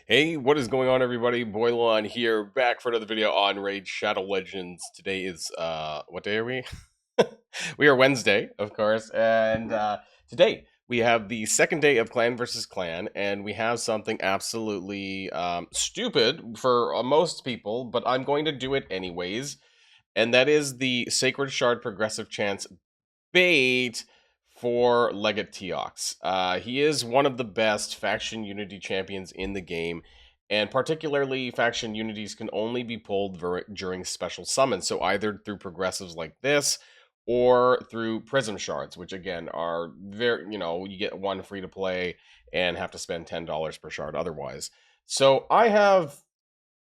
Hey, what is going on, everybody? Boilon here, back for another video on Raid Shadow Legends. Today is what day are we? We are Wednesday, of course, and today we have the second day of Clan versus Clan, and we have something absolutely stupid for most people, but I'm going to do it anyways, and that is the Sacred Shard Progressive Chance bait for Legate TEOX. He is one of the best faction unity champions in the game, and particularly faction unities can only be pulled during special summons. So either through progressives like this, or through prism shards, which again are very, you get one free to play and have to spend $10 per shard otherwise. So I have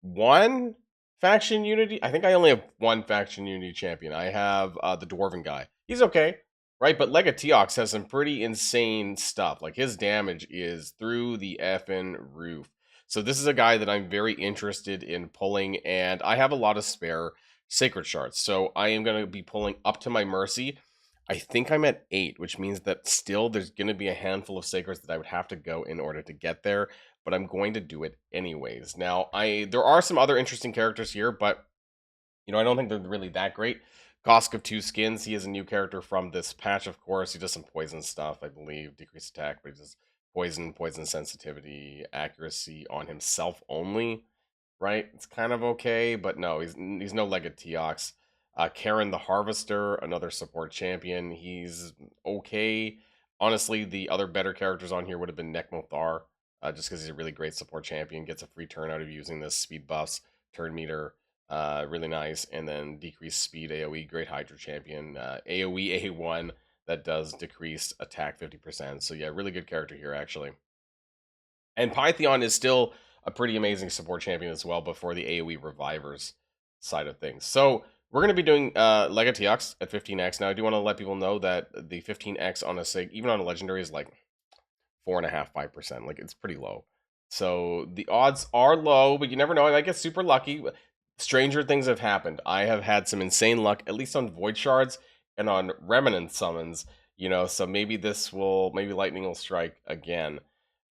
one faction unity. I think I only have one faction unity champion. I have the dwarven guy. He's okay, right? But Legate TEOX has some pretty insane stuff. Like his damage is through the effing roof. So this is a guy that I'm very interested in pulling, and I have a lot of spare sacred shards. So I am going to be pulling up to my mercy. I think I'm at 8, which means that still there's going to be a handful of sacreds that I would have to go in order to get there, but I'm going to do it anyways. Now, there are some other interesting characters here, but I don't think they're really that great. Gosk of Two Skins, he is a new character from this patch, of course. He does some poison stuff, I believe, decreased attack, but he does poison sensitivity, accuracy on himself only, right? It's kind of okay, but no, he's no Legate TEOX. Karen the Harvester, another support champion. He's okay. Honestly, the other better characters on here would have been Nekmothar, just because he's a really great support champion. Gets a free turn out of using this speed buffs, turn meter, really nice. And then decreased speed AoE, great Hydra champion. AoE A1 that does decreased attack 50%. So yeah, really good character here, actually. And Pythion is still a pretty amazing support champion as well before the AoE revivers side of things. So we're going to be doing Legate TEOX at 15x. Now, I do want to let people know that the 15x on a SIG, even on a legendary, is like 4.5%, 5%. Like, it's pretty low. So the odds are low, but you never know. I might get super lucky. Stranger things have happened. I have had some insane luck, at least on Void Shards and on Remnant summons, so maybe Lightning will strike again.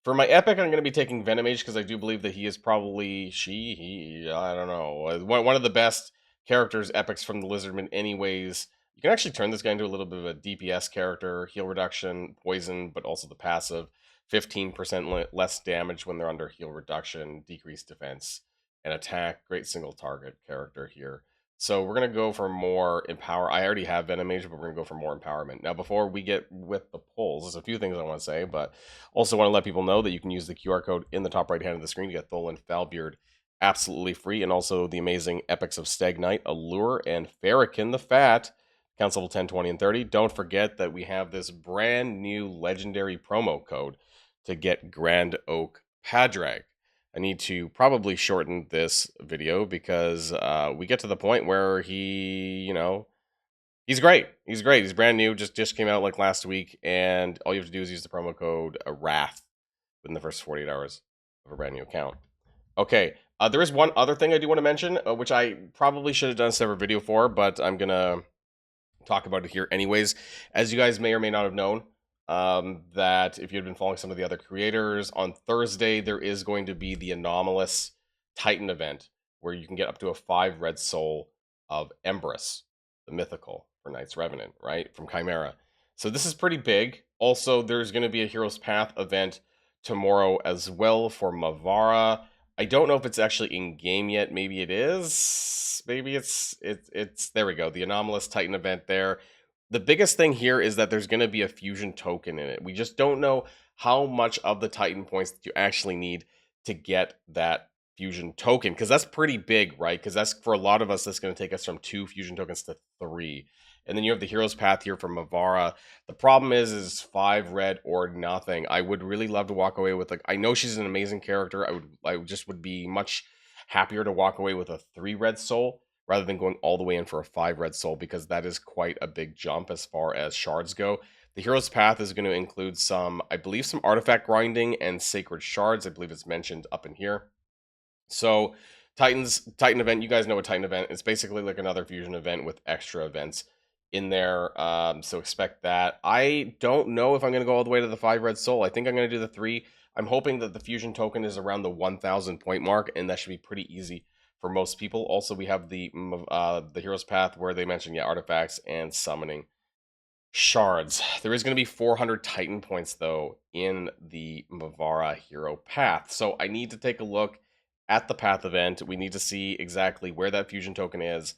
For my epic, I'm going to be taking Venomage because I do believe that he is probably I don't know, one of the best characters epics from the Lizardman anyways. You can actually turn this guy into a little bit of a DPS character, heal reduction, poison, but also the passive. 15% less damage when they're under heal reduction, decreased defense, and attack. Great single target character here. So we're going to go for more empower. I already have Venomage, but we're going to go for more empowerment. Now, before we get with the pulls, there's a few things I want to say, but also want to let people know that you can use the QR code in the top right hand of the screen to get Tholan Falbeard absolutely free, and also the amazing epics of Stagnite, Allure, and Farrakhan the Fat. Counts level 10, 20, and 30. Don't forget that we have this brand new legendary promo code to get Grand Oak Padraig. I need to probably shorten this video because we get to the point where he's great. He's great. He's brand new. Just came out like last week, and all you have to do is use the promo code Wrath within the first 48 hours of a brand new account. Okay, there is one other thing I do want to mention, which I probably should have done a separate video for, but I'm gonna talk about it here anyways. As you guys may or may not have known, that if you had been following some of the other creators, on Thursday there is going to be the anomalous Titan event where you can get up to a 5 red soul of Empress, the mythical for Knight's Revenant, right, from Chimera. So this is pretty big. Also, there's going to be a Hero's Path event tomorrow as well for Mavara. I don't know if it's actually in game yet. Maybe it is. Maybe it's there we go. The anomalous Titan event there. The biggest thing here is that there's going to be a fusion token in it. We just don't know how much of the Titan points that you actually need to get that fusion token, because that's pretty big, right? Because that's, for a lot of us, that's going to take us from 2 fusion tokens to 3. And then you have the Hero's Path here from Mavara. The problem is 5 red or nothing. I would really love to walk away with, I know she's an amazing character. I just would be much happier to walk away with a 3 red soul rather than going all the way in for a 5 red soul, because that is quite a big jump as far as shards go. The Hero's Path is going to include some, I believe, some artifact grinding and sacred shards. I believe it's mentioned up in here. So Titan event, you guys know what Titan event is. Basically like another fusion event with extra events in there. So expect that. I don't know if I'm going to go all the way to the 5 red soul. I think I'm going to do the 3. I'm hoping that the fusion token is around the 1,000 point mark, and that should be pretty easy for most people. Also, we have the hero's path where they mentioned, yeah, artifacts and summoning shards. There is going to be 400 Titan points, though, in the Mavara hero path. So I need to take a look at the path event. We need to see exactly where that fusion token is.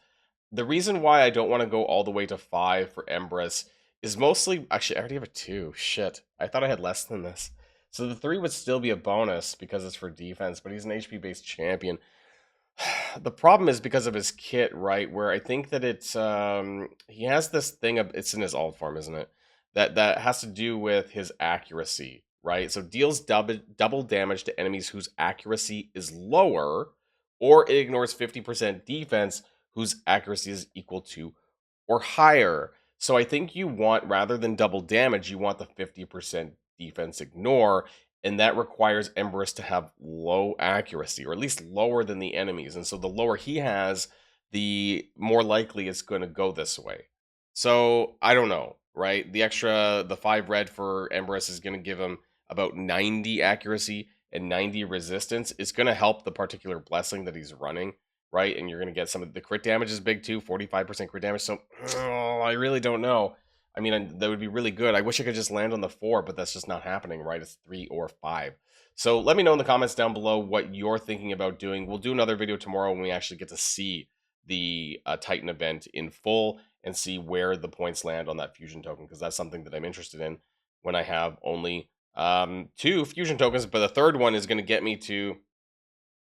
The reason why I don't want to go all the way to 5 for Empress is mostly... Actually, I already have a 2. Shit. I thought I had less than this. So the 3 would still be a bonus because it's for defense, but he's an HP-based champion. The problem is because of his kit, right? Where I think that it's he has this thing of, it's in his alt form, isn't it? That has to do with his accuracy, right? So deals double damage to enemies whose accuracy is lower, or it ignores 50% defense whose accuracy is equal to or higher. So I think you want, rather than double damage, you want the 50% defense ignore, and that requires Emberus to have low accuracy, or at least lower than the enemies. And so the lower he has, the more likely it's going to go this way. So I don't know, right? The 5 red for Emberus is going to give him about 90 accuracy and 90 resistance. It's going to help the particular blessing that he's running, right? And you're going to get some of the crit damage is big too, 45% crit damage. So I really don't know. I mean, that would be really good. I wish I could just land on the 4, but that's just not happening, right? It's 3 or 5. So let me know in the comments down below what you're thinking about doing. We'll do another video tomorrow when we actually get to see the Titan event in full and see where the points land on that fusion token, because that's something that I'm interested in when I have only 2 fusion tokens, but the third one is going to get me to,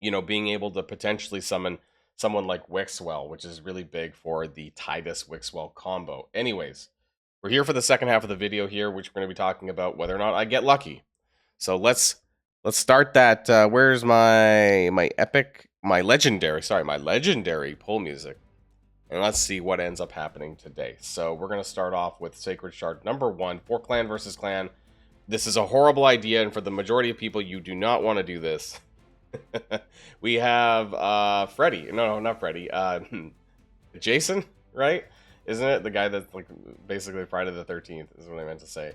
you know, being able to potentially summon someone like Wixwell, which is really big for the Tidus Wixwell combo. Anyways, we're here for the second half of the video here, which we're going to be talking about whether or not I get lucky. So let's start that. Where's my legendary pull music, and let's see what ends up happening today. So we're going to start off with Sacred Shard number 1 for clan versus clan. This is a horrible idea, and for the majority of people, you do not want to do this. We have Freddy. No, not Freddy. Jason, right? Isn't it? The guy that's like basically Friday the 13th is what I meant to say.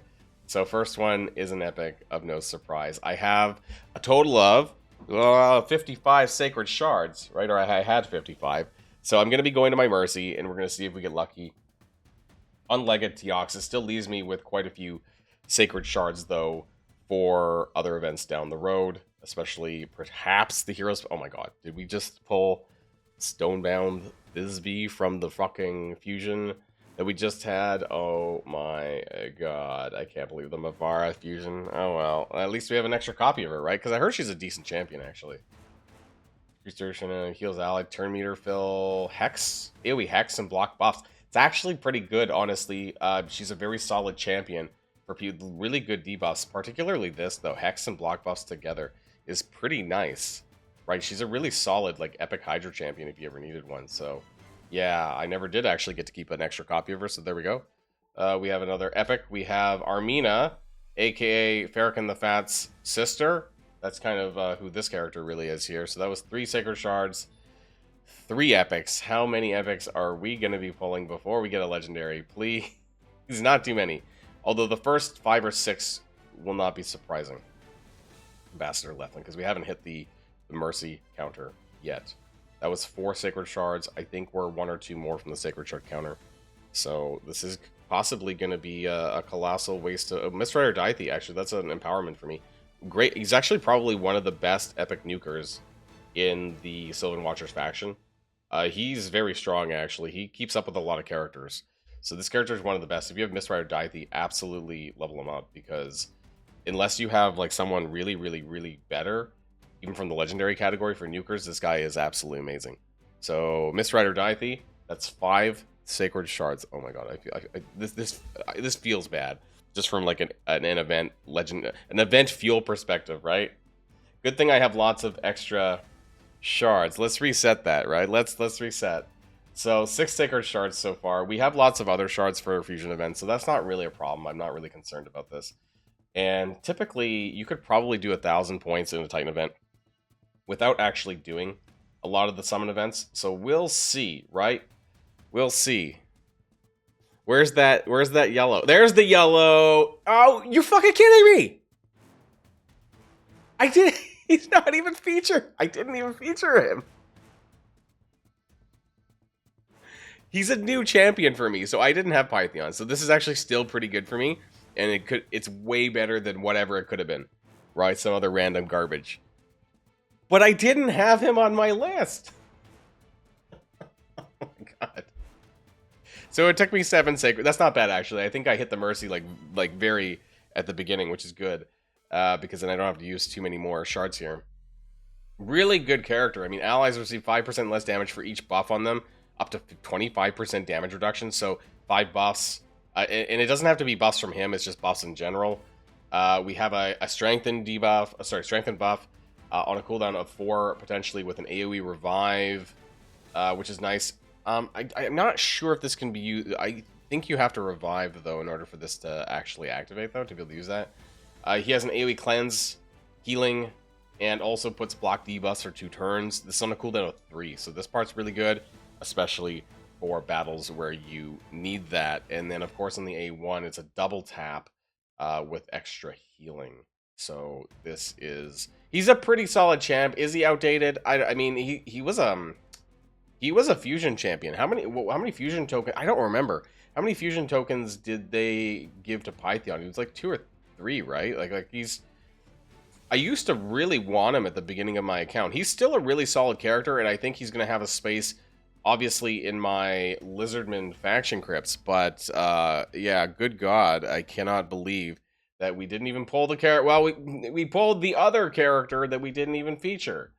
So first one is an epic of no surprise. I have a total of 55 Sacred Shards, right? Or I had 55. So I'm going to be going to my Mercy, and we're going to see if we get lucky. Unlegged TEOX. It still leaves me with quite a few Sacred Shards, though, for other events down the road. Especially, perhaps, the heroes... Oh my god, did we just pull Stonebound Thisbe from the fucking fusion that we just had? Oh my god, I can't believe the Mavara fusion. Oh well, at least we have an extra copy of her, right? Because I heard she's a decent champion, actually. Restoration heals allied, turn meter fill, Hex, AoE Hex, and block buffs. It's actually pretty good, honestly. She's a very solid champion for really good debuffs, particularly this, though. Hex and block buffs together is pretty nice, right? She's a really solid, like, epic Hydra champion if you ever needed one. So yeah, I never did actually get to keep an extra copy of her, so there we go. We have another epic. We have Armina, aka Farrakhan the Fat's sister. That's kind of who this character really is here. So that was 3 Sacred Shards, 3 epics. How many epics are we going to be pulling before we get a legendary? Please, not too many. Although the first 5 or 6 will not be surprising. Ambassador Leflin, because we haven't hit the Mercy counter yet. That was 4 Sacred Shards. I think we're 1 or 2 more from the Sacred Shard counter. So this is possibly going to be a colossal waste of... Mistrider Daithi, actually, that's an empowerment for me. Great. He's actually probably one of the best epic nukers in the Sylvan Watchers faction. He's very strong, actually. He keeps up with a lot of characters. So this character is one of the best. If you have Mistrider Daithi, absolutely level him up, because unless you have like someone really, really, really better, even from the legendary category for nukers, this guy is absolutely amazing. So Mistrider Daithi, that's 5 Sacred Shards. Oh my god, this feels bad, just from like an event fuel perspective, right? Good thing I have lots of extra shards. Let's reset that, right? Let's reset. So 6 Sacred Shards so far. We have lots of other shards for fusion events, so that's not really a problem. I'm not really concerned about this. And typically, you could probably do 1,000 points in a Titan event without actually doing a lot of the summon events. So we'll see, right? We'll see. Where's that yellow? There's the yellow. Oh, you're fucking kidding me. I did. He's not even featured. I didn't even feature him. He's a new champion for me, so I didn't have Pythion. So this is actually still pretty good for me, and it's way better than whatever it could have been, right? Some other random garbage. But I didn't have him on my list. Oh my god. So it took me 7 sacred. That's not bad actually. I think I hit the mercy like very at the beginning, which is good, because then I don't have to use too many more shards here. Really good character. I mean, allies receive 5% less damage for each buff on them, up to 25% damage reduction. So 5 buffs, and it doesn't have to be buffs from him. It's just buffs in general. We have a strengthened debuff, strengthened buff on a cooldown of 4, potentially with an AOE revive, which is nice. I'm not sure if this can be used. I think you have to revive though in order for this to actually activate though, to be able to use that. He has an AOE cleanse, healing, and also puts block debuffs for 2 turns. This is on a cooldown of 3, so this part's really good, especially for battles where you need that. And then of course on the A1 it's a double tap with extra healing. So this is, he's a pretty solid champ. Is he outdated? I mean he was a fusion champion. How many fusion tokens? I don't remember. How many fusion tokens did they give to Pythion? He was like 2 or 3, right? Like he's, I used to really want him at the beginning of my account. He's still a really solid character, and I think he's going to have a space, obviously, in my Lizardman faction crypts. But, yeah, good God, I cannot believe that we didn't even pull the character. Well, we pulled the other character that we didn't even feature,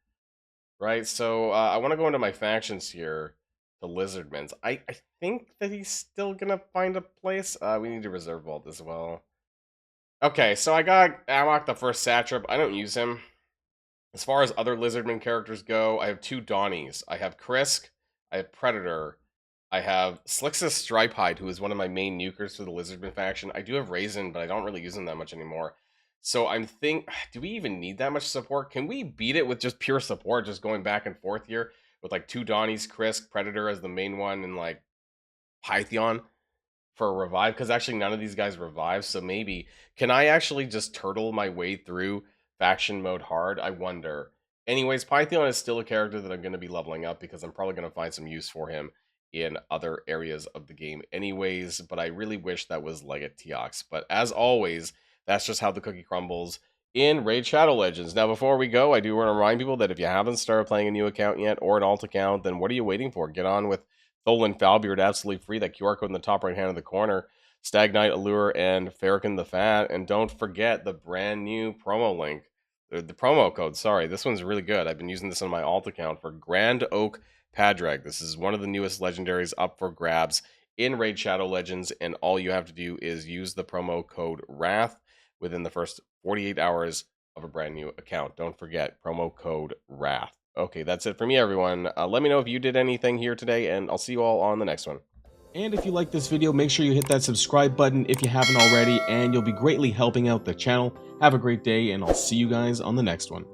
right? So, I want to go into my factions here, the Lizardmans. I think that he's still going to find a place. We need to reserve vault as well. Okay, so I got Amok, the first Satrap. I don't use him. As far as other Lizardman characters go, I have 2 Donnies. I have Krisk, I have Predator, I have Slixus Stripehide, who is one of my main nukers for the Lizardman faction. I do have Raisin, but I don't really use him that much anymore. So I'm do we even need that much support? Can we beat it with just pure support, just going back and forth here with like 2 Donnies, Krisk, Predator as the main one, and like Pythion for a revive? Because actually none of these guys revive, so maybe can I actually just turtle my way through faction mode hard? I wonder. Anyways, Pythion is still a character that I'm going to be leveling up because I'm probably going to find some use for him in other areas of the game anyways, but I really wish that was like a TEOX. But as always, that's just how the cookie crumbles in Raid Shadow Legends. Now, before we go, I do want to remind people that if you haven't started playing a new account yet, or an alt account, then what are you waiting for? Get on with Tholan Falbeard absolutely free. That QR code in the top right hand of the corner. Stag Knight, Allure, and Farrakhan the Fat. And don't forget the brand new promo link. The promo code, sorry. This one's really good. I've been using this on my alt account for Grand Oak Padraig. This is one of the newest legendaries up for grabs in Raid Shadow Legends. And all you have to do is use the promo code WRATH within the first 48 hours of a brand new account. Don't forget, promo code WRATH. Okay, that's it for me, everyone. Let me know if you did anything here today, and I'll see you all on the next one. And if you like this video, make sure you hit that subscribe button if you haven't already, and you'll be greatly helping out the channel. Have a great day, and I'll see you guys on the next one.